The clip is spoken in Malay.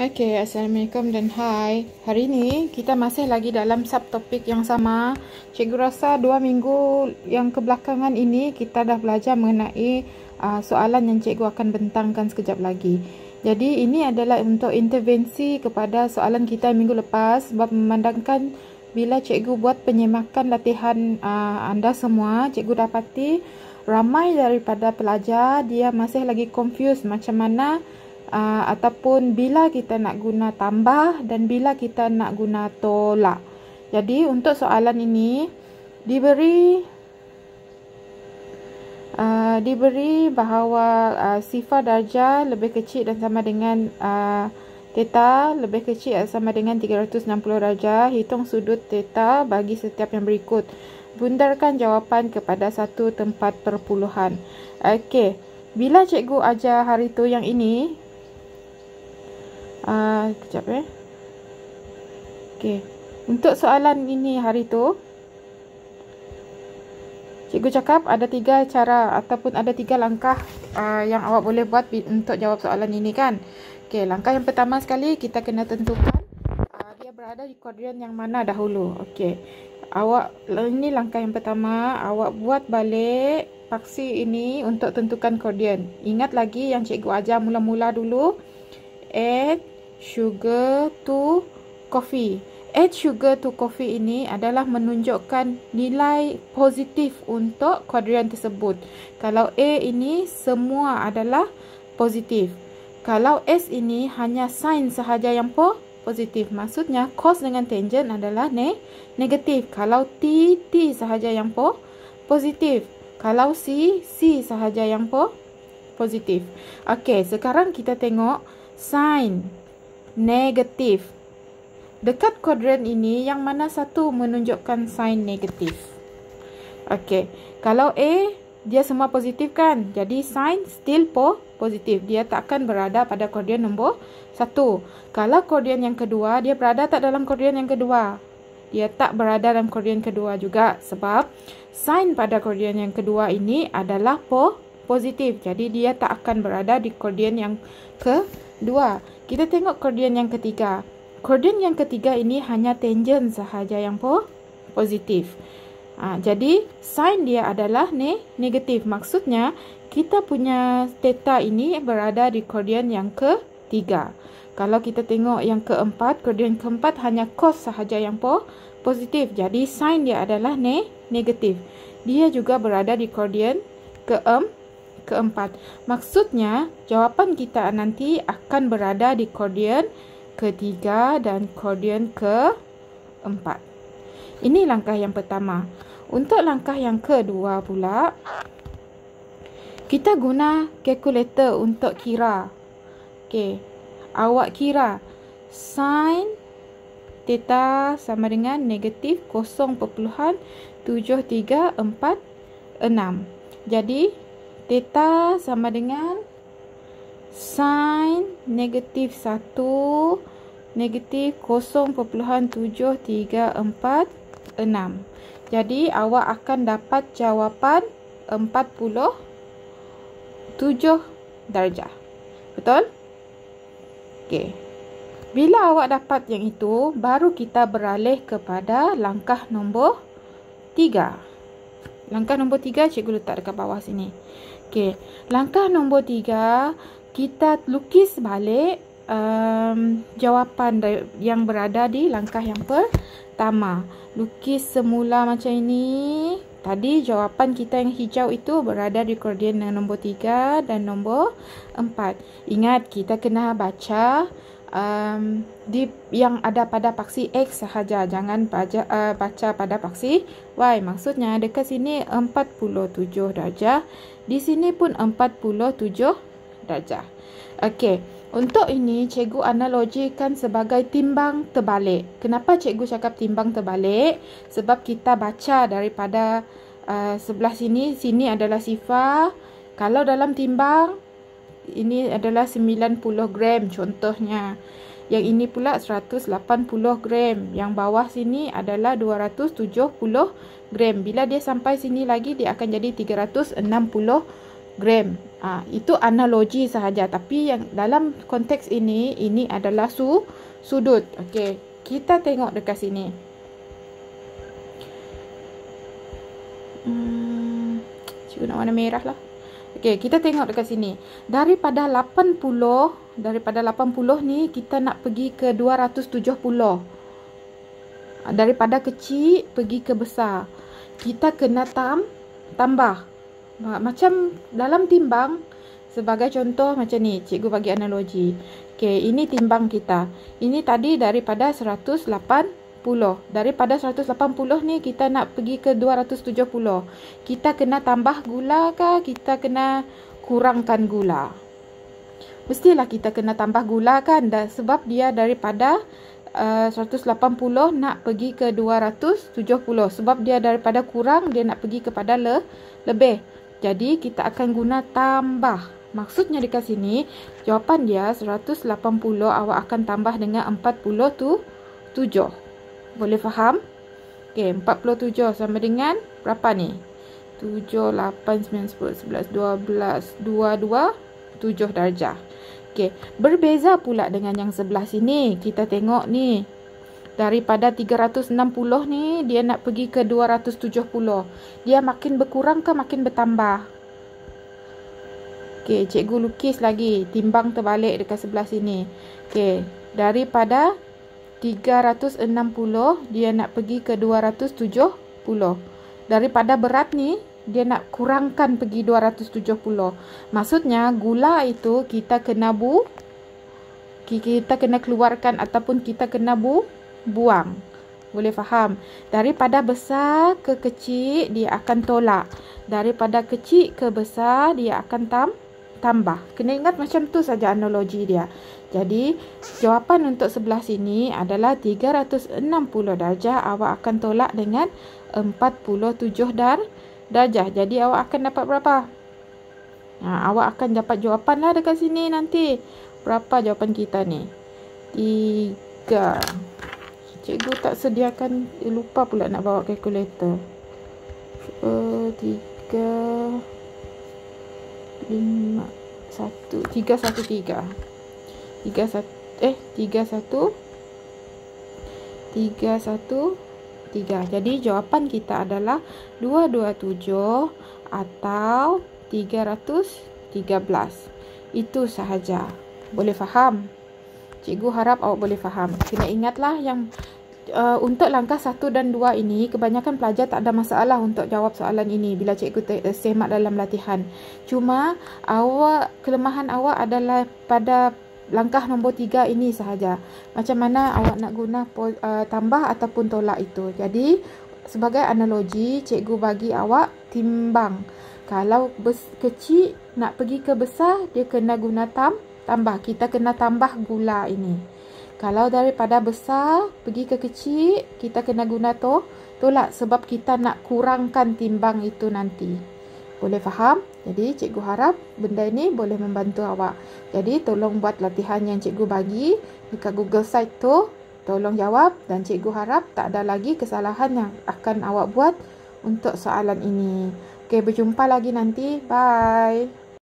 Okay, Assalamualaikum dan hai. Hari ini kita masih lagi dalam subtopik yang sama. Cikgu rasa 2 minggu yang kebelakangan ini kita dah belajar mengenai soalan yang cikgu akan bentangkan sekejap lagi. Jadi ini adalah untuk intervensi kepada soalan kita minggu lepas, sebab memandangkan bila cikgu buat penyemakan latihan anda semua, cikgu dapati ramai daripada pelajar dia masih lagi confused macam mana ataupun bila kita nak guna tambah dan bila kita nak guna tolak. Jadi untuk soalan ini diberi bahawa sifar darjah lebih kecil dan sama dengan theta lebih kecil dan sama dengan 360 darjah. Hitung sudut theta bagi setiap yang berikut. Bundarkan jawapan kepada satu tempat perpuluhan. Okey, bila cikgu ajar hari tu yang ini, kejap Okey, untuk soalan ini hari tu cikgu cakap ada 3 cara ataupun ada 3 langkah yang awak boleh buat untuk jawab soalan ini kan. Okey, langkah yang pertama sekali kita kena tentukan dia berada di kuadran yang mana dahulu. Okey, ini langkah yang pertama, awak buat balik paksi ini untuk tentukan kuadran. Ingat lagi yang cikgu ajar mula-mula dulu, add sugar to coffee. Add sugar to coffee ini adalah menunjukkan nilai positif untuk kuadran tersebut. Kalau A ini semua adalah positif. Kalau S ini hanya sign sahaja yang positif. Maksudnya cos dengan tangent adalah negatif. Kalau T sahaja yang positif. Kalau C sahaja yang positif. Okey, sekarang kita tengok sign negatif. Dekat kuadran ini yang mana satu menunjukkan sign negatif? Okey, kalau A dia semua positif kan? Jadi sign still positif. Dia tak akan berada pada kuadran nombor 1. Kalau kuadran yang kedua, dia berada tak dalam kuadran yang kedua? Dia tak berada dalam kuadran kedua juga, sebab sign pada kuadran yang kedua ini adalah positif. Jadi dia tak akan berada di kuadran yang kedua. Kita tengok kuadran yang ketiga. Kuadran yang ketiga ini hanya tangent sahaja yang positif. Jadi sign dia adalah negatif. Maksudnya kita punya theta ini berada di kuadran yang ketiga. Kalau kita tengok yang keempat, kuadran keempat hanya cos sahaja yang positif. Jadi sign dia adalah negatif. Dia juga berada di kuadran keempat. Maksudnya jawapan kita nanti akan berada di kuadran ketiga dan kuadran keempat. Ini langkah yang pertama. Untuk langkah yang kedua pula, kita guna kalkulator untuk kira. Okey, awak kira sin theta sama dengan negatif 0.7346. Jadi theta sama dengan sin negatif 1 negatif 0.7346. Jadi awak akan dapat jawapan 47 darjah. Betul? Okey. Bila awak dapat yang itu, baru kita beralih kepada langkah nombor 3. Langkah nombor 3 cikgu letak dekat bawah sini. Okey, langkah nombor 3, kita lukis balik jawapan yang berada di langkah yang pertama. Lukis semula macam ini. Tadi jawapan kita yang hijau itu berada di kuadran nombor 3 dan nombor 4. Ingat, kita kena baca yang ada pada paksi X sahaja, jangan baca pada paksi Y. Maksudnya dekat sini 47 darjah, di sini pun 47 darjah. Okey, untuk ini cikgu analogikan sebagai timbang terbalik. Kenapa cikgu cakap timbang terbalik? Sebab kita baca daripada sebelah sini adalah sifar. Kalau dalam timbang, ini adalah 90 gram contohnya. Yang ini pula 180 gram. Yang bawah sini adalah 270 gram. Bila dia sampai sini lagi, dia akan jadi 360 gram. Itu analogi sahaja, tapi yang dalam konteks ini adalah sudut. Okey, kita tengok dekat sini. Cikgu nak warna merah lah. Okey, kita tengok dekat sini. Daripada 80 ni kita nak pergi ke 270. Daripada kecil pergi ke besar, kita kena tambah. Macam dalam timbang, sebagai contoh macam ni, cikgu bagi analogi. Okey, ini timbang kita. Ini tadi daripada 180. Daripada 180 ni kita nak pergi ke 270. Kita kena tambah gula ke kita kena kurangkan gula? Mestilah kita kena tambah gula kan, sebab dia daripada 180 nak pergi ke 270. Sebab dia daripada kurang, dia nak pergi kepada lebih. Jadi kita akan guna tambah. Maksudnya dekat sini, jawapan dia 180 awak akan tambah dengan 47. Boleh faham? Okey, 47 sama dengan berapa ni? 7, 8, 9, 10, 11, 12, 22, 7 darjah. Okey, berbeza pula dengan yang sebelah sini. Kita tengok ni. Daripada 360 ni, dia nak pergi ke 270. Dia makin berkurang ke makin bertambah? Okey, cikgu lukis lagi. Timbang terbalik dekat sebelah sini. Okey, daripada 360, dia nak pergi ke 270. Daripada berat ni, dia nak kurangkan pergi 270. Maksudnya, gula itu kita kena keluarkan ataupun kita kena buang. Boleh faham? Daripada besar ke kecil, dia akan tolak. Daripada kecil ke besar, dia akan tambah. Kena ingat macam tu saja analogi dia. Jadi, jawapan untuk sebelah sini adalah 360 darjah. Awak akan tolak dengan 47 darjah. Jadi, awak akan dapat berapa? Awak akan dapat jawapan lah dekat sini nanti. Berapa jawapan kita ni? 3. Cikgu tak sediakan, lupa pula nak bawa kalkulator. 3, 5, 1, 3, 1, 3. 3, 1, 3. Jadi jawapan kita adalah 227 atau 313. Itu sahaja. Boleh faham? Cikgu harap awak boleh faham. Kena ingatlah yang untuk langkah 1 dan 2 ini, kebanyakan pelajar tak ada masalah untuk jawab soalan ini bila cikgu semak dalam latihan. Cuma kelemahan awak adalah pada langkah nombor 3 ini sahaja. Macam mana awak nak guna tambah ataupun tolak itu. Jadi, sebagai analogi, cikgu bagi awak timbang. Kalau kecil nak pergi ke besar, dia kena guna tambah. Kita kena tambah gula ini. Kalau daripada besar pergi ke kecil, kita kena guna tolak. Sebab kita nak kurangkan timbang itu nanti. Boleh faham? Jadi cikgu harap benda ini boleh membantu awak. Jadi tolong buat latihan yang cikgu bagi dekat Google Site tu. Tolong jawab dan cikgu harap tak ada lagi kesalahan yang akan awak buat untuk soalan ini. Okey, berjumpa lagi nanti. Bye.